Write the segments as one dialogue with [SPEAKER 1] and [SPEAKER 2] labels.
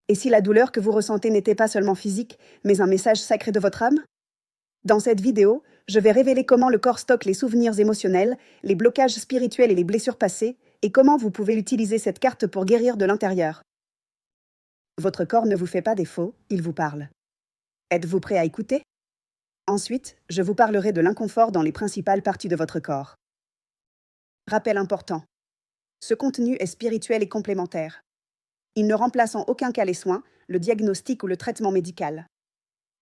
[SPEAKER 1] Et si la douleur que vous ressentez n'était pas seulement physique, mais un message sacré de votre âme? Dans cette vidéo, je vais révéler comment le corps stocke les souvenirs émotionnels, les blocages spirituels et les blessures passées, et comment vous pouvez utiliser cette carte pour guérir de l'intérieur. Votre corps ne vous fait pas défaut, il vous parle. Êtes-vous prêt à écouter? Ensuite, je vous parlerai de l'inconfort dans les principales parties de votre corps. Rappel important. Ce contenu est spirituel et complémentaire. Il ne remplace en aucun cas les soins, le diagnostic ou le traitement médical.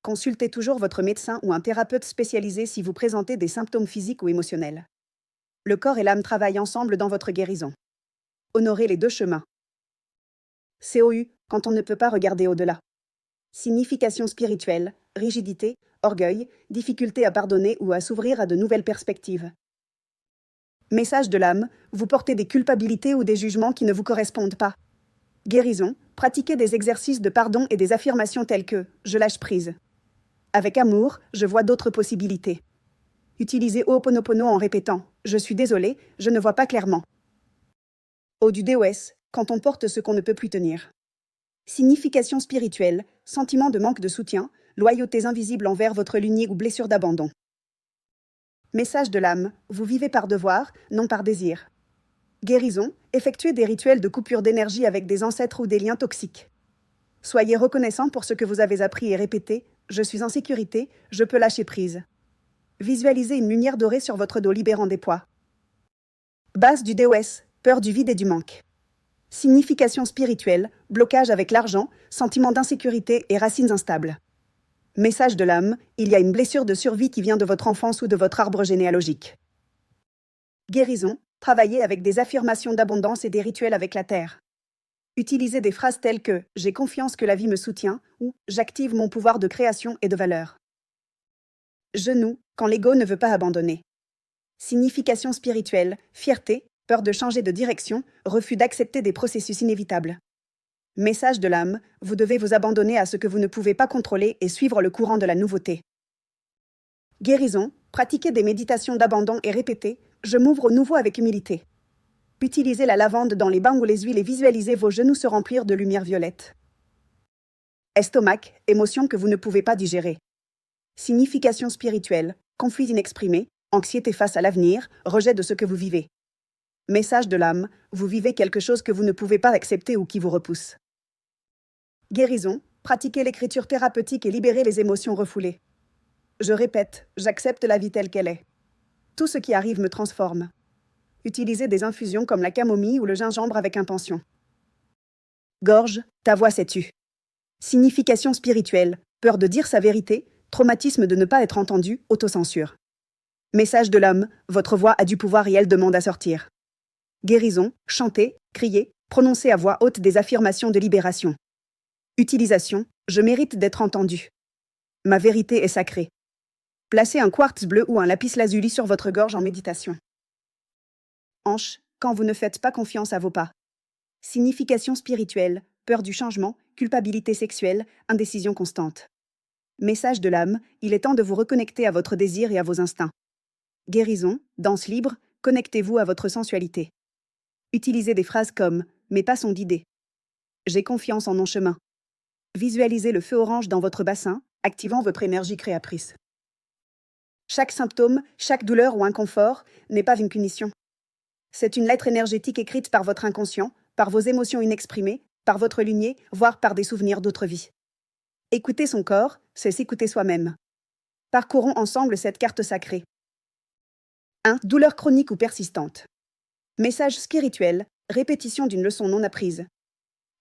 [SPEAKER 1] Consultez toujours votre médecin ou un thérapeute spécialisé si vous présentez des symptômes physiques ou émotionnels. Le corps et l'âme travaillent ensemble dans votre guérison. Honorez les deux chemins. COU, quand on ne peut pas regarder au-delà. Signification spirituelle, rigidité, orgueil, difficulté à pardonner ou à s'ouvrir à de nouvelles perspectives. Message de l'âme, vous portez des culpabilités ou des jugements qui ne vous correspondent pas. Guérison, pratiquez des exercices de pardon et des affirmations telles que « je lâche prise ». Avec amour, je vois d'autres possibilités. Utilisez Ho'oponopono en répétant « je suis désolé, je ne vois pas clairement ». Au du DOS, quand on porte ce qu'on ne peut plus tenir. Signification spirituelle, sentiment de manque de soutien, loyautés invisibles envers votre lignée ou blessure d'abandon. Message de l'âme, vous vivez par devoir, non par désir. Guérison, effectuez des rituels de coupure d'énergie avec des ancêtres ou des liens toxiques. Soyez reconnaissant pour ce que vous avez appris et répétez « je suis en sécurité, je peux lâcher prise ». Visualisez une lumière dorée sur votre dos libérant des poids. Base du DOS, peur du vide et du manque. Signification spirituelle, blocage avec l'argent, sentiment d'insécurité et racines instables. Message de l'âme, il y a une blessure de survie qui vient de votre enfance ou de votre arbre généalogique. Guérison, travaillez avec des affirmations d'abondance et des rituels avec la terre. Utilisez des phrases telles que « j'ai confiance que la vie me soutient » ou « j'active mon pouvoir de création et de valeur ». Genou, quand l'ego ne veut pas abandonner. Signification spirituelle, fierté, peur de changer de direction, refus d'accepter des processus inévitables. Message de l'âme, vous devez vous abandonner à ce que vous ne pouvez pas contrôler et suivre le courant de la nouveauté. Guérison, pratiquez des méditations d'abandon et répétez « je m'ouvre au nouveau avec humilité ». Utilisez la lavande dans les bains ou les huiles et visualisez vos genoux se remplir de lumière violette. Estomac, émotion que vous ne pouvez pas digérer. Signification spirituelle, conflit inexprimé, anxiété face à l'avenir, rejet de ce que vous vivez. Message de l'âme, vous vivez quelque chose que vous ne pouvez pas accepter ou qui vous repousse. Guérison, pratiquez l'écriture thérapeutique et libérez les émotions refoulées. Je répète, j'accepte la vie telle qu'elle est. Tout ce qui arrive me transforme. Utilisez des infusions comme la camomille ou le gingembre avec intention. Gorge, ta voix s'est tue. Signification spirituelle, peur de dire sa vérité, traumatisme de ne pas être entendu, autocensure. Message de l'âme, votre voix a du pouvoir et elle demande à sortir. Guérison, chantez, criez, prononcez à voix haute des affirmations de libération. Utilisation, je mérite d'être entendu. Ma vérité est sacrée. Placez un quartz bleu ou un lapis lazuli sur votre gorge en méditation. Hanche, quand vous ne faites pas confiance à vos pas. Signification spirituelle, peur du changement, culpabilité sexuelle, indécision constante. Message de l'âme, il est temps de vous reconnecter à votre désir et à vos instincts. Guérison, danse libre, connectez-vous à votre sensualité. Utilisez des phrases comme « mes pas sont d'idées ». J'ai confiance en mon chemin. Visualisez le feu orange dans votre bassin, activant votre énergie créatrice. Chaque symptôme, chaque douleur ou inconfort n'est pas une punition. C'est une lettre énergétique écrite par votre inconscient, par vos émotions inexprimées, par votre lignée, voire par des souvenirs d'autres vies. Écouter son corps, c'est s'écouter soi-même. Parcourons ensemble cette carte sacrée. 1. Douleur chronique ou persistante. Message spirituel, répétition d'une leçon non apprise.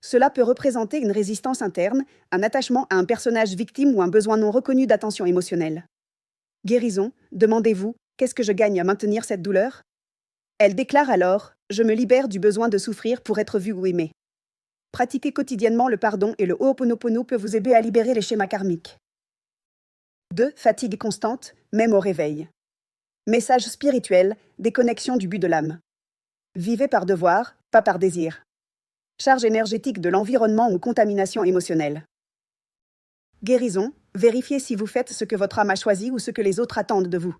[SPEAKER 1] Cela peut représenter une résistance interne, un attachement à un personnage victime ou un besoin non reconnu d'attention émotionnelle. Guérison, demandez-vous, qu'est-ce que je gagne à maintenir cette douleur? Elle déclare alors, je me libère du besoin de souffrir pour être vu ou aimé. Pratiquer quotidiennement le pardon et le Ho'oponopono peut vous aider à libérer les schémas karmiques. 2. Fatigue constante, même au réveil. Message spirituel, déconnexion du but de l'âme. Vivez par devoir, pas par désir. Charge énergétique de l'environnement ou contamination émotionnelle. Guérison, vérifiez si vous faites ce que votre âme a choisi ou ce que les autres attendent de vous.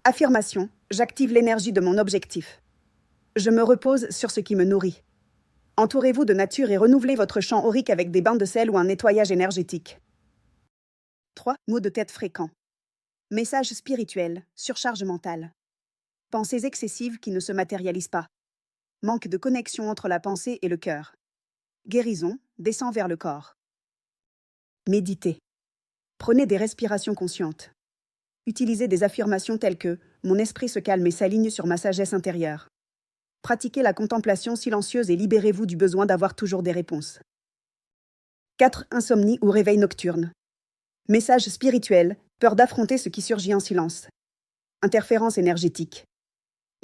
[SPEAKER 1] Affirmation, j'active l'énergie de mon objectif. Je me repose sur ce qui me nourrit. Entourez-vous de nature et renouvelez votre champ aurique avec des bains de sel ou un nettoyage énergétique. 3. Maux de tête fréquents. Messages spirituels, surcharge mentale. Pensées excessives qui ne se matérialisent pas. Manque de connexion entre la pensée et le cœur. Guérison, descend vers le corps. Méditez. Prenez des respirations conscientes. Utilisez des affirmations telles que « Mon esprit se calme et s'aligne sur ma sagesse intérieure ». Pratiquez la contemplation silencieuse et libérez-vous du besoin d'avoir toujours des réponses. 4. Insomnie ou réveil nocturne. Message spirituel, peur d'affronter ce qui surgit en silence. Interférence énergétique.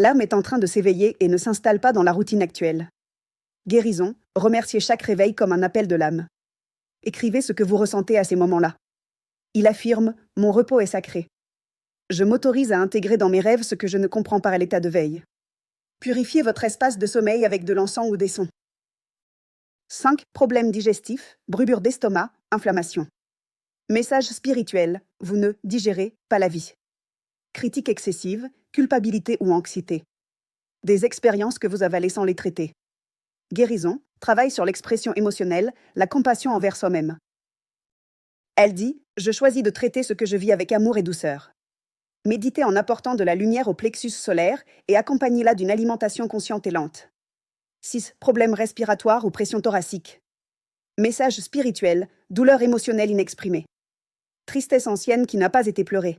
[SPEAKER 1] L'âme est en train de s'éveiller et ne s'installe pas dans la routine actuelle. Guérison, remerciez chaque réveil comme un appel de l'âme. Écrivez ce que vous ressentez à ces moments-là. Il affirme « Mon repos est sacré ». Je m'autorise à intégrer dans mes rêves ce que je ne comprends pas à l'état de veille. Purifiez votre espace de sommeil avec de l'encens ou des sons. 5. Problèmes digestifs, brûlures d'estomac, inflammation. Message spirituel, vous ne digérez pas la vie. Critique excessive, culpabilité ou anxiété. Des expériences que vous avalez sans les traiter. Guérison, travail sur l'expression émotionnelle, la compassion envers soi-même. Elle dit « Je choisis de traiter ce que je vis avec amour et douceur ». Méditez en apportant de la lumière au plexus solaire et accompagnez-la d'une alimentation consciente et lente. 6. Problèmes respiratoires ou pression thoracique. Message spirituel, douleur émotionnelle inexprimée. Tristesse ancienne qui n'a pas été pleurée.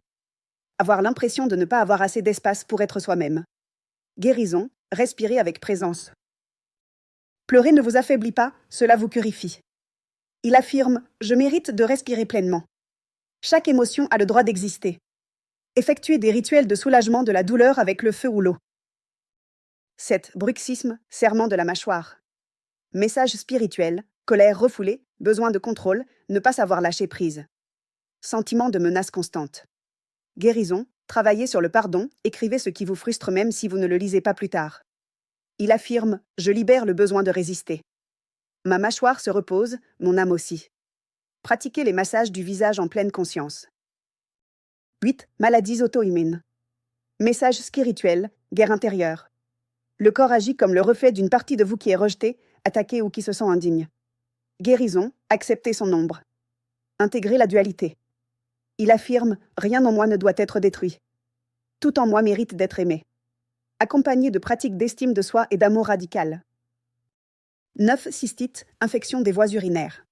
[SPEAKER 1] Avoir l'impression de ne pas avoir assez d'espace pour être soi-même. Guérison, respirez avec présence. Pleurer ne vous affaiblit pas, cela vous purifie. Il affirme « Je mérite de respirer pleinement ». Chaque émotion a le droit d'exister. Effectuez des rituels de soulagement de la douleur avec le feu ou l'eau. 7. Bruxisme, serrement de la mâchoire. Message spirituel, colère refoulée, besoin de contrôle, ne pas savoir lâcher prise. Sentiment de menace constante. Guérison, travaillez sur le pardon, écrivez ce qui vous frustre même si vous ne le lisez pas plus tard. Il affirme « Je libère le besoin de résister ». Ma mâchoire se repose, mon âme aussi. Pratiquez les massages du visage en pleine conscience. 8. Maladies auto-immunes. Message spirituel, guerre intérieure. Le corps agit comme le reflet d'une partie de vous qui est rejetée, attaquée ou qui se sent indigne. Guérison, acceptez son ombre. Intégrez la dualité. Il affirme « Rien en moi ne doit être détruit. Tout en moi mérite d'être aimé ». Accompagné de pratiques d'estime de soi et d'amour radical. 9. Cystite, infection des voies urinaires.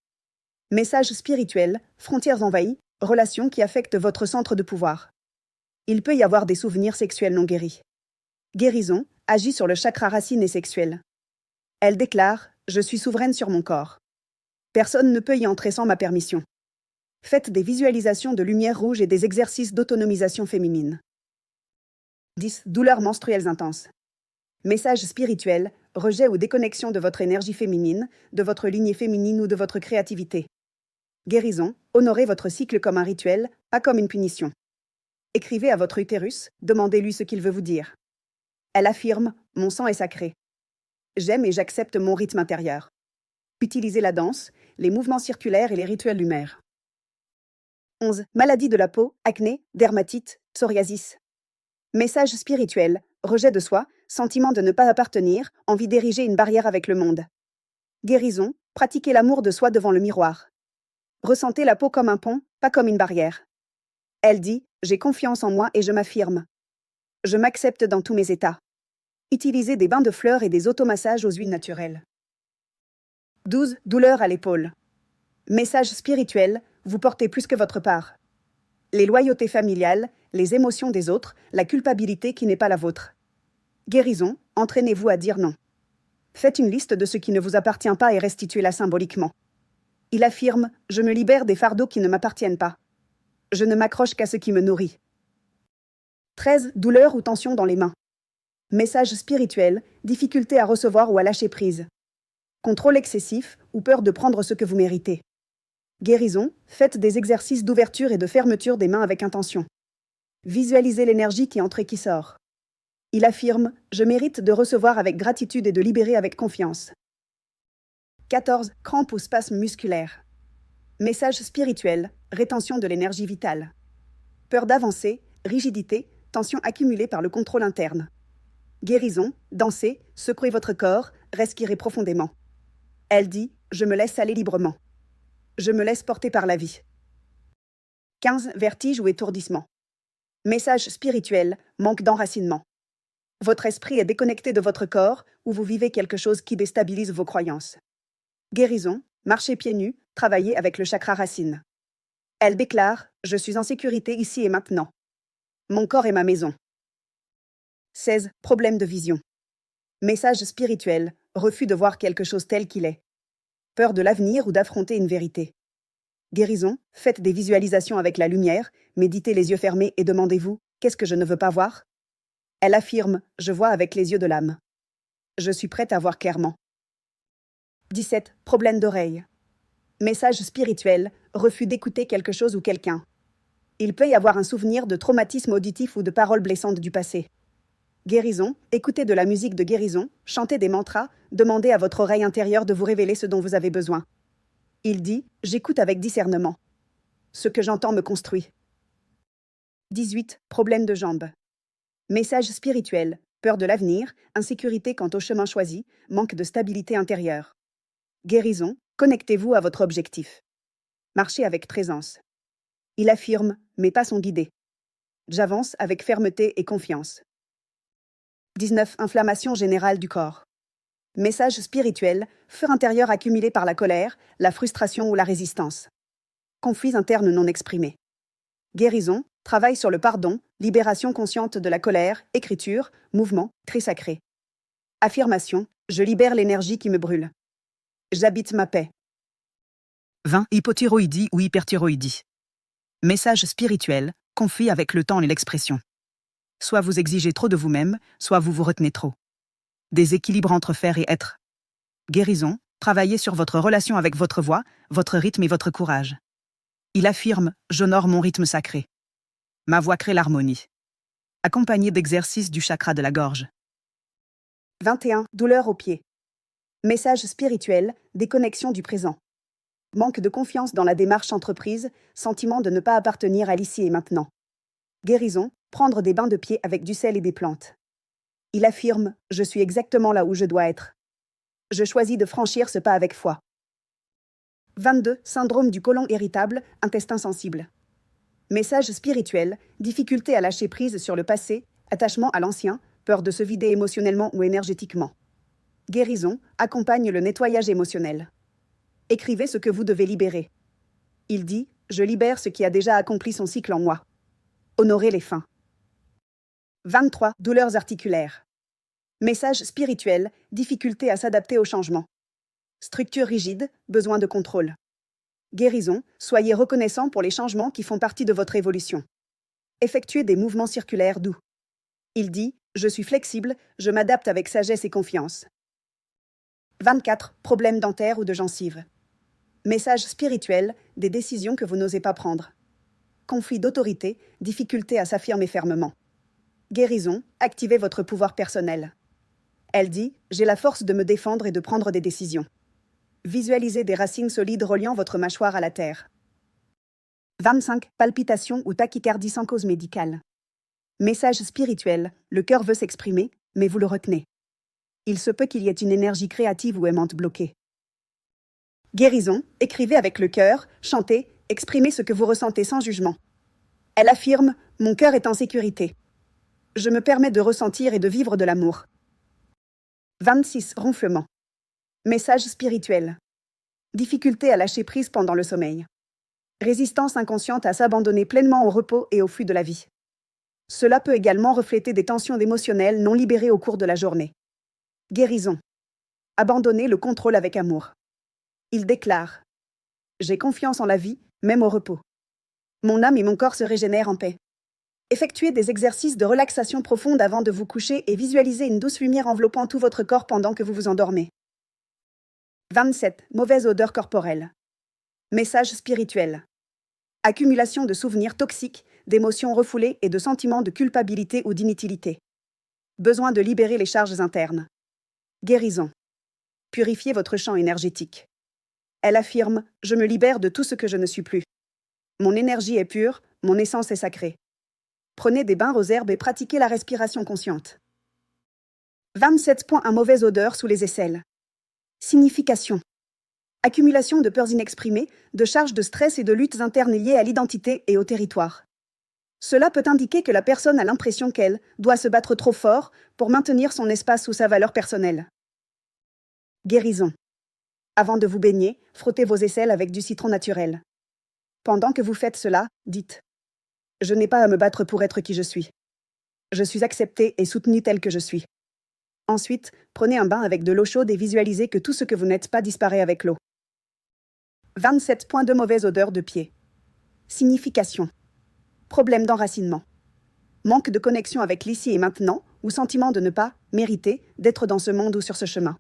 [SPEAKER 1] Message spirituel, frontières envahies, relations qui affectent votre centre de pouvoir. Il peut y avoir des souvenirs sexuels non guéris. Guérison, agit sur le chakra racine et sexuel. Elle déclare « Je suis souveraine sur mon corps. Personne ne peut y entrer sans ma permission. » Faites des visualisations de lumière rouge et des exercices d'autonomisation féminine. 10. Douleurs menstruelles intenses. Message spirituel, rejet ou déconnexion de votre énergie féminine, de votre lignée féminine ou de votre créativité. Guérison, honorez votre cycle comme un rituel, pas comme une punition. Écrivez à votre utérus, demandez-lui ce qu'il veut vous dire. Elle affirme « Mon sang est sacré. J'aime et j'accepte mon rythme intérieur. » Utilisez la danse, les mouvements circulaires et les rituels lunaires. 11. Maladies de la peau, acné, dermatite, psoriasis. Message spirituel, rejet de soi, sentiment de ne pas appartenir, envie d'ériger une barrière avec le monde. Guérison, pratiquez l'amour de soi devant le miroir. Ressentez la peau comme un pont, pas comme une barrière. Elle dit « J'ai confiance en moi et je m'affirme. Je m'accepte dans tous mes états. » Utilisez des bains de fleurs et des automassages aux huiles naturelles. 12. Douleur à l'épaule. Message spirituel, vous portez plus que votre part. Les loyautés familiales, les émotions des autres, la culpabilité qui n'est pas la vôtre. Guérison, entraînez-vous à dire non. Faites une liste de ce qui ne vous appartient pas et restituez-la symboliquement. Il affirme « Je me libère des fardeaux qui ne m'appartiennent pas. Je ne m'accroche qu'à ce qui me nourrit. » 13. Douleur ou tension dans les mains. Message spirituel, difficulté à recevoir ou à lâcher prise. Contrôle excessif ou peur de prendre ce que vous méritez. Guérison, faites des exercices d'ouverture et de fermeture des mains avec intention. Visualisez l'énergie qui entre et qui sort. Il affirme « Je mérite de recevoir avec gratitude et de libérer avec confiance. » 14. Crampes ou spasmes musculaires. Message spirituel, rétention de l'énergie vitale. Peur d'avancer, rigidité, tension accumulée par le contrôle interne. Guérison, dansez, secouez votre corps, respirez profondément. Elle dit, je me laisse aller librement. Je me laisse porter par la vie. 15. Vertige ou étourdissement. Message spirituel, manque d'enracinement. Votre esprit est déconnecté de votre corps ou vous vivez quelque chose qui déstabilise vos croyances. Guérison, marchez pieds nus, travaillez avec le chakra racine. Elle déclare, je suis en sécurité ici et maintenant. Mon corps est ma maison. 16. Problème de vision. Message spirituel, refus de voir quelque chose tel qu'il est. Peur de l'avenir ou d'affronter une vérité. Guérison, faites des visualisations avec la lumière, méditez les yeux fermés et demandez-vous, qu'est-ce que je ne veux pas voir? Elle affirme, je vois avec les yeux de l'âme. Je suis prête à voir clairement. 17. Problème d'oreille. Message spirituel, refus d'écouter quelque chose ou quelqu'un. Il peut y avoir un souvenir de traumatisme auditif ou de paroles blessantes du passé. Guérison, écoutez de la musique de guérison, chantez des mantras, demandez à votre oreille intérieure de vous révéler ce dont vous avez besoin. Il dit, j'écoute avec discernement. Ce que j'entends me construit. 18. Problème de jambes. Message spirituel, peur de l'avenir, insécurité quant au chemin choisi, manque de stabilité intérieure. Guérison, connectez-vous à votre objectif. Marchez avec présence. Il affirme, mes pas sont guidés. J'avance avec fermeté et confiance. 19. Inflammation générale du corps. Message spirituel, feu intérieur accumulé par la colère, la frustration ou la résistance. Conflits internes non exprimés. Guérison, travail sur le pardon, libération consciente de la colère, écriture, mouvement, cri sacré. Affirmation, je libère l'énergie qui me brûle. J'habite ma paix.
[SPEAKER 2] 20. Hypothyroïdie ou hyperthyroïdie. Message spirituel, conflit avec le temps et l'expression. Soit vous exigez trop de vous-même, soit vous vous retenez trop. Déséquilibre entre faire et être. Guérison, travaillez sur votre relation avec votre voix, votre rythme et votre courage. Il affirme, j'honore mon rythme sacré. Ma voix crée l'harmonie. Accompagné d'exercices du chakra de la gorge.
[SPEAKER 1] 21. Douleur aux pieds. Message spirituel, déconnexion du présent. Manque de confiance dans la démarche entreprise, sentiment de ne pas appartenir à l'ici et maintenant. Guérison, prendre des bains de pieds avec du sel et des plantes. Il affirme, je suis exactement là où je dois être. Je choisis de franchir ce pas avec foi. 22. Syndrome du côlon irritable, intestin sensible. Message spirituel, difficulté à lâcher prise sur le passé, attachement à l'ancien, peur de se vider émotionnellement ou énergétiquement. Guérison, accompagne le nettoyage émotionnel. Écrivez ce que vous devez libérer. Il dit, je libère ce qui a déjà accompli son cycle en moi. Honorez les fins. 23. Douleurs articulaires. Message spirituel, difficulté à s'adapter au changement. Structure rigide, besoin de contrôle. Guérison, soyez reconnaissant pour les changements qui font partie de votre évolution. Effectuez des mouvements circulaires doux. Il dit, je suis flexible, je m'adapte avec sagesse et confiance. 24. Problèmes dentaires ou de gencives. Message spirituel, des décisions que vous n'osez pas prendre. Conflit d'autorité, difficulté à s'affirmer fermement. Guérison, activez votre pouvoir personnel. Elle dit, j'ai la force de me défendre et de prendre des décisions. Visualisez des racines solides reliant votre mâchoire à la terre. 25. Palpitations ou tachycardie sans cause médicale. Message spirituel, le cœur veut s'exprimer, mais vous le retenez. Il se peut qu'il y ait une énergie créative ou aimante bloquée. Guérison, écrivez avec le cœur, chantez, exprimez ce que vous ressentez sans jugement. Elle affirme, mon cœur est en sécurité. Je me permets de ressentir et de vivre de l'amour. 26. Ronflement. Message spirituel. Difficulté à lâcher prise pendant le sommeil. Résistance inconsciente à s'abandonner pleinement au repos et au flux de la vie. Cela peut également refléter des tensions émotionnelles non libérées au cours de la journée. Guérison. Abandonnez le contrôle avec amour. Il déclare, j'ai confiance en la vie, même au repos. Mon âme et mon corps se régénèrent en paix. Effectuez des exercices de relaxation profonde avant de vous coucher et visualisez une douce lumière enveloppant tout votre corps pendant que vous vous endormez. 27. Mauvaise odeur corporelle. Message spirituel. Accumulation de souvenirs toxiques, d'émotions refoulées et de sentiments de culpabilité ou d'inutilité. Besoin de libérer les charges internes. Guérison. Purifiez votre champ énergétique. Elle affirme, je me libère de tout ce que je ne suis plus. Mon énergie est pure, mon essence est sacrée. Prenez des bains aux herbes et pratiquez la respiration consciente. 27. Mauvaise odeur sous les aisselles. Signification. Accumulation de peurs inexprimées, de charges de stress et de luttes internes liées à l'identité et au territoire. Cela peut indiquer que la personne a l'impression qu'elle doit se battre trop fort pour maintenir son espace ou sa valeur personnelle. Guérison. Avant de vous baigner, frottez vos aisselles avec du citron naturel. Pendant que vous faites cela, dites « Je n'ai pas à me battre pour être qui je suis. Je suis acceptée et soutenue telle que je suis. » Ensuite, prenez un bain avec de l'eau chaude et visualisez que tout ce que vous n'êtes pas disparaît avec l'eau. 27 points de mauvaise odeur de pied. Signification. Problème d'enracinement. Manque de connexion avec l'ici et maintenant ou sentiment de ne pas mériter d'être dans ce monde ou sur ce chemin.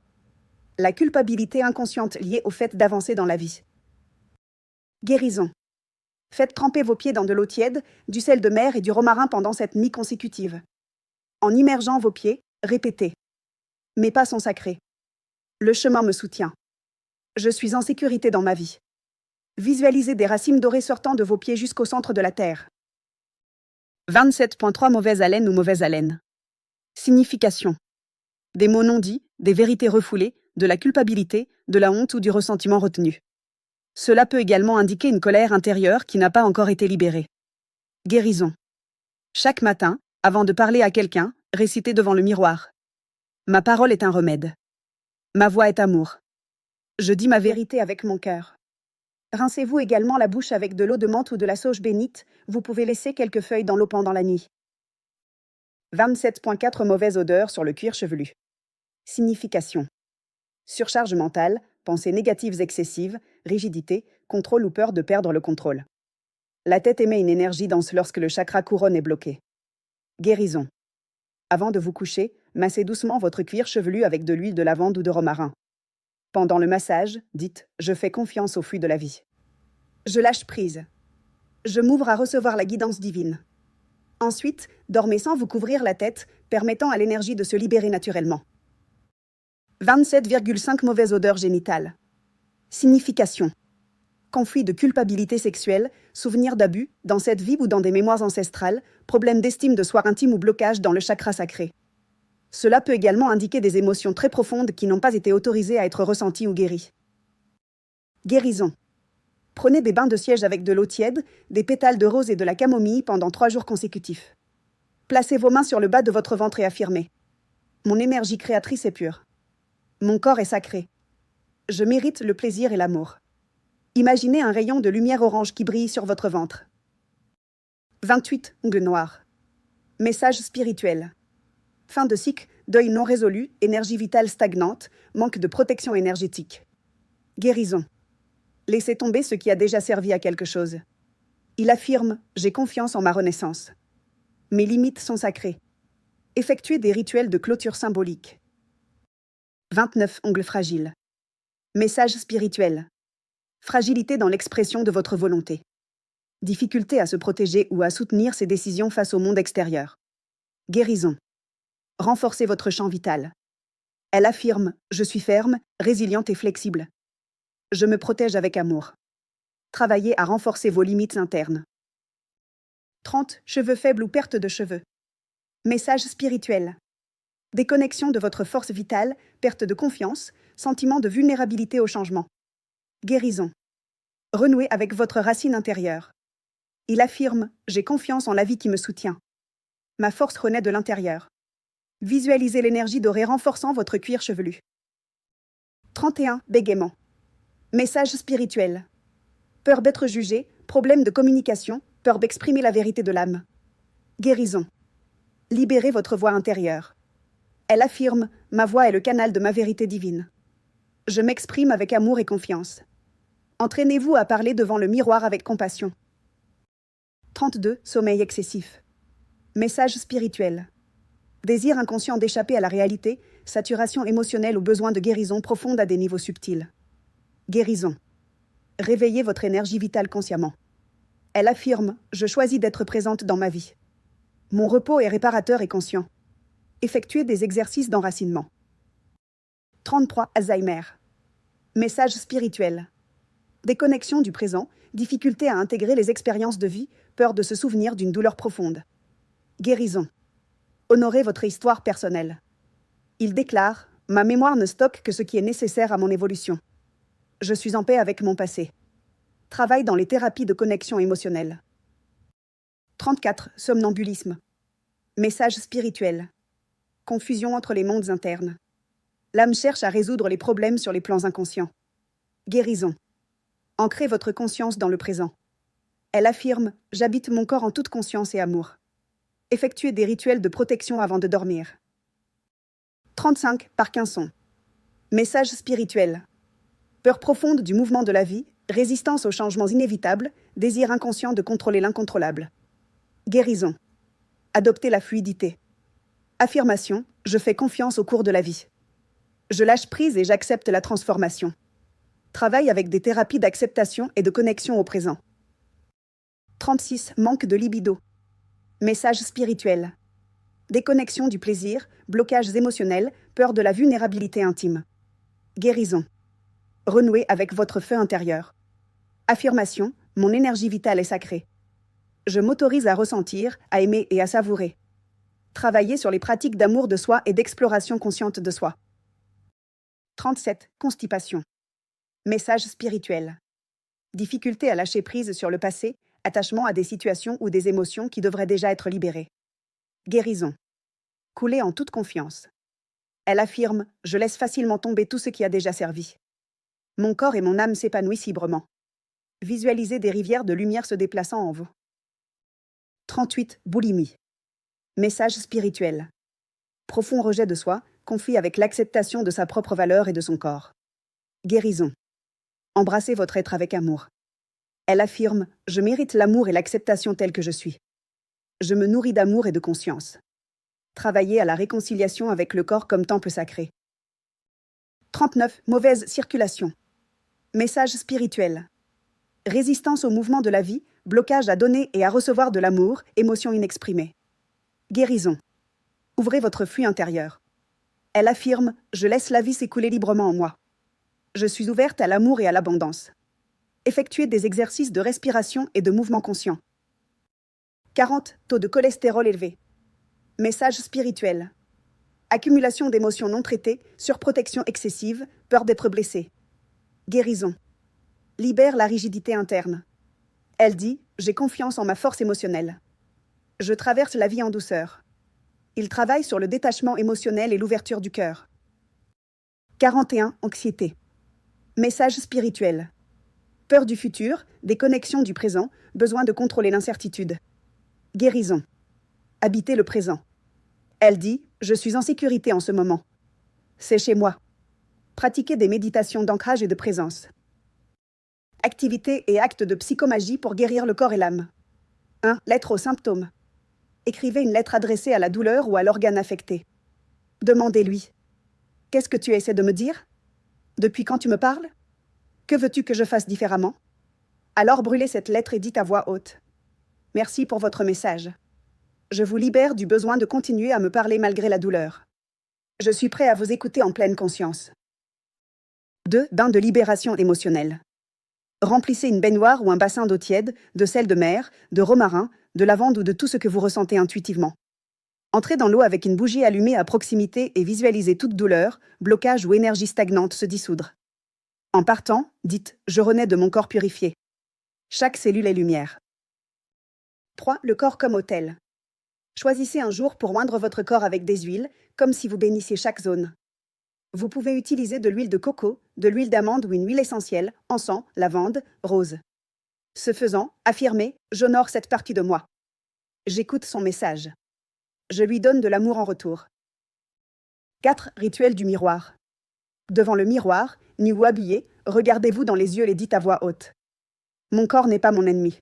[SPEAKER 1] La culpabilité inconsciente liée au fait d'avancer dans la vie. Guérison. Faites tremper vos pieds dans de l'eau tiède, du sel de mer et du romarin pendant cette nuit consécutive. En immergeant vos pieds, répétez. Mes pas sont sacrés. Le chemin me soutient. Je suis en sécurité dans ma vie. Visualisez des racines dorées sortant de vos pieds jusqu'au centre de la terre. 27.3 Mauvaise haleine ou mauvaise haleine. Signification. Des mots non dits, des vérités refoulées, de la culpabilité, de la honte ou du ressentiment retenu. Cela peut également indiquer une colère intérieure qui n'a pas encore été libérée. Guérison. Chaque matin, avant de parler à quelqu'un, récitez devant le miroir. Ma parole est un remède. Ma voix est amour. Je dis ma vérité avec mon cœur. Rincez-vous également la bouche avec de l'eau de menthe ou de la sauge bénite, vous pouvez laisser quelques feuilles dans l'eau pendant la nuit. 27.4 Mauvaise odeur sur le cuir chevelu. Signification. Surcharge mentale, pensées négatives excessives, rigidité, contrôle ou peur de perdre le contrôle. La tête émet une énergie dense lorsque le chakra couronne est bloqué. Guérison. Avant de vous coucher, massez doucement votre cuir chevelu avec de l'huile de lavande ou de romarin. Pendant le massage, dites « Je fais confiance au flux de la vie. Je lâche prise. Je m'ouvre à recevoir la guidance divine. » Ensuite, dormez sans vous couvrir la tête, permettant à l'énergie de se libérer naturellement. 27,5 Mauvaise odeur génitale. Signification. Conflit de culpabilité sexuelle, souvenirs d'abus, dans cette vie ou dans des mémoires ancestrales, problème d'estime de soi intime ou blocage dans le chakra sacré. Cela peut également indiquer des émotions très profondes qui n'ont pas été autorisées à être ressenties ou guéries. Guérison. Prenez des bains de siège avec de l'eau tiède, des pétales de rose et de la camomille pendant 3 jours consécutifs. Placez vos mains sur le bas de votre ventre et affirmez. Mon énergie créatrice est pure. Mon corps est sacré. Je mérite le plaisir et l'amour. Imaginez un rayon de lumière orange qui brille sur votre ventre. 28 Ongles noirs. Message spirituel. Fin de cycle, deuil non résolu, énergie vitale stagnante, manque de protection énergétique. Guérison. Laissez tomber ce qui a déjà servi à quelque chose. Il affirme « J'ai confiance en ma renaissance. Mes limites sont sacrées. » Effectuez des rituels de clôture symbolique. 29 Ongles fragiles. Message spirituel. Fragilité dans l'expression de votre volonté. Difficulté à se protéger ou à soutenir ses décisions face au monde extérieur. Guérison. Renforcez votre champ vital. Elle affirme « Je suis ferme, résiliente et flexible. Je me protège avec amour. » Travaillez à renforcer vos limites internes. 30 Cheveux faibles ou perte de cheveux. Message spirituel. Déconnexion de votre force vitale, perte de confiance, sentiment de vulnérabilité au changement. Guérison. Renouez avec votre racine intérieure. Il affirme « J'ai confiance en la vie qui me soutient. Ma force renaît de l'intérieur. » Visualisez l'énergie dorée renforçant votre cuir chevelu. 31 Bégaiement. Message spirituel. Peur d'être jugé, problème de communication, peur d'exprimer la vérité de l'âme. Guérison. Libérez votre voix intérieure. Elle affirme « Ma voix est le canal de ma vérité divine. Je m'exprime avec amour et confiance. » Entraînez-vous à parler devant le miroir avec compassion. 32 Sommeil excessif. Message spirituel. Désir inconscient d'échapper à la réalité, saturation émotionnelle ou besoin de guérison profonde à des niveaux subtils. Guérison. Réveillez votre énergie vitale consciemment. Elle affirme « Je choisis d'être présente dans ma vie. Mon repos est réparateur et conscient. » Effectuez des exercices d'enracinement. 33 Alzheimer. Message spirituel. Déconnexion du présent, difficulté à intégrer les expériences de vie, peur de se souvenir d'une douleur profonde. Guérison. Honorez votre histoire personnelle. Il déclare « Ma mémoire ne stocke que ce qui est nécessaire à mon évolution. Je suis en paix avec mon passé. Travaille dans les thérapies de connexion émotionnelle. 34. Somnambulisme. Message spirituel. Confusion entre les mondes internes. L'âme cherche à résoudre les problèmes sur les plans inconscients. Guérison. Ancrez votre conscience dans le présent. Elle affirme « J'habite mon corps en toute conscience et amour ». Effectuez des rituels de protection avant de dormir. 35. Parkinson. Message spirituel. Peur profonde du mouvement de la vie, résistance aux changements inévitables, désir inconscient de contrôler l'incontrôlable. Guérison. Adoptez la fluidité. Affirmation, je fais confiance au cours de la vie. Je lâche prise et j'accepte la transformation. Travaille avec des thérapies d'acceptation et de connexion au présent. 36. Manque de libido. Message spirituel. Déconnexion du plaisir, blocages émotionnels, peur de la vulnérabilité intime. Guérison. Renouez avec votre feu intérieur. Affirmation, mon énergie vitale est sacrée. Je m'autorise à ressentir, à aimer et à savourer. Travaillez sur les pratiques d'amour de soi et d'exploration consciente de soi. 37. Constipation. Message spirituel. Difficulté à lâcher prise sur le passé, attachement à des situations ou des émotions qui devraient déjà être libérées. Guérison. Coulez en toute confiance. Elle affirme « Je laisse facilement tomber tout ce qui a déjà servi. Mon corps et mon âme s'épanouissent librement. » Visualisez des rivières de lumière se déplaçant en vous. 38. Boulimie. Message spirituel. Profond rejet de soi, conflit avec l'acceptation de sa propre valeur et de son corps. Guérison. Embrassez votre être avec amour. Elle affirme « Je mérite l'amour et l'acceptation telle que je suis. Je me nourris d'amour et de conscience. » Travaillez à la réconciliation avec le corps comme temple sacré. 39. Mauvaise circulation. Message spirituel. Résistance au mouvement de la vie, blocage à donner et à recevoir de l'amour, émotion inexprimée. Guérison. Ouvrez votre flux intérieur. Elle affirme « Je laisse la vie s'écouler librement en moi. Je suis ouverte à l'amour et à l'abondance. » Effectuez des exercices de respiration et de mouvement conscient. 40. Taux de cholestérol élevé. Message spirituel. Accumulation d'émotions non traitées, surprotection excessive, peur d'être blessé. Guérison. Libère la rigidité interne. Elle dit « J'ai confiance en ma force émotionnelle. Je traverse la vie en douceur. » Il travaille sur le détachement émotionnel et l'ouverture du cœur. 41. Anxiété. Message spirituel. Peur du futur, déconnexion du présent, besoin de contrôler l'incertitude. Guérison. Habitez le présent. Elle dit « Je suis en sécurité en ce moment. C'est chez moi. » Pratiquez des méditations d'ancrage et de présence. Activités et actes de psychomagie pour guérir le corps et l'âme. 1. Lettre aux symptômes. Écrivez une lettre adressée à la douleur ou à l'organe affecté. Demandez-lui « Qu'est-ce que tu essaies de me dire? Depuis quand tu me parles? Que veux-tu que je fasse différemment? » Alors brûlez cette lettre et dites à voix haute « Merci pour votre message. Je vous libère du besoin de continuer à me parler malgré la douleur. Je suis prêt à vous écouter en pleine conscience. » 2. Bain de libération émotionnelle. Remplissez une baignoire ou un bassin d'eau tiède, de sel de mer, de romarin, de lavande ou de tout ce que vous ressentez intuitivement. Entrez dans l'eau avec une bougie allumée à proximité et visualisez toute douleur, blocage ou énergie stagnante se dissoudre. En partant, dites « Je renais de mon corps purifié. Chaque cellule est lumière. » 3. Le corps comme autel. Choisissez un jour pour oindre votre corps avec des huiles, comme si vous bénissiez chaque zone. Vous pouvez utiliser de l'huile de coco, de l'huile d'amande ou une huile essentielle, encens, lavande, rose. Ce faisant, affirmez « J'honore cette partie de moi. J'écoute son message. Je lui donne de l'amour en retour. » 4. Rituel du miroir. Devant le miroir, nu ou habillé, regardez-vous dans les yeux et dites à voix haute « Mon corps n'est pas mon ennemi.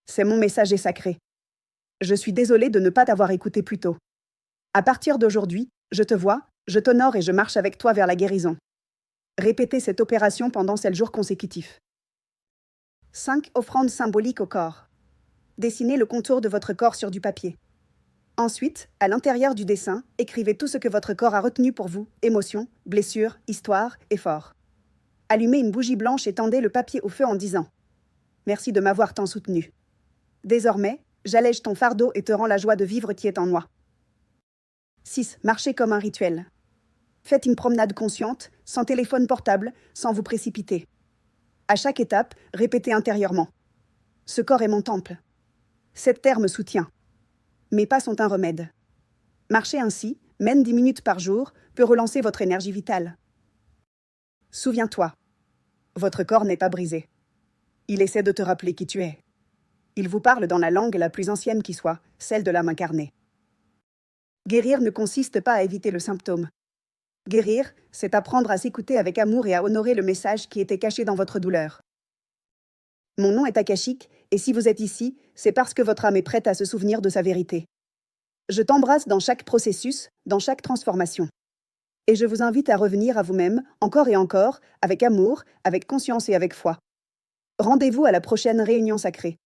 [SPEAKER 1] C'est mon messager sacré. Je suis désolée de ne pas t'avoir écouté plus tôt. À partir d'aujourd'hui, je te vois, je t'honore et je marche avec toi vers la guérison. » Répétez cette opération pendant 7 jours consécutifs. 5. Offrande symbolique au corps. Dessinez le contour de votre corps sur du papier. Ensuite, à l'intérieur du dessin, écrivez tout ce que votre corps a retenu pour vous, émotions, blessures, histoires, efforts. Allumez une bougie blanche et tendez le papier au feu en disant « Merci de m'avoir tant soutenu. Désormais, j'allège ton fardeau et te rends la joie de vivre qui est en moi. » 6. Marchez comme un rituel. Faites une promenade consciente, sans téléphone portable, sans vous précipiter. À chaque étape, répétez intérieurement. Ce corps est mon temple. Cette terre me soutient. Mes pas sont un remède. Marcher ainsi, même 10 minutes par jour, peut relancer votre énergie vitale. Souviens-toi, votre corps n'est pas brisé. Il essaie de te rappeler qui tu es. Il vous parle dans la langue la plus ancienne qui soit, celle de l'âme incarnée. Guérir ne consiste pas à éviter le symptôme. Guérir, c'est apprendre à s'écouter avec amour et à honorer le message qui était caché dans votre douleur. Mon nom est akashique, et si vous êtes ici, c'est parce que votre âme est prête à se souvenir de sa vérité. Je t'embrasse dans chaque processus, dans chaque transformation. Et je vous invite à revenir à vous-même, encore et encore, avec amour, avec conscience et avec foi. Rendez-vous à la prochaine réunion sacrée.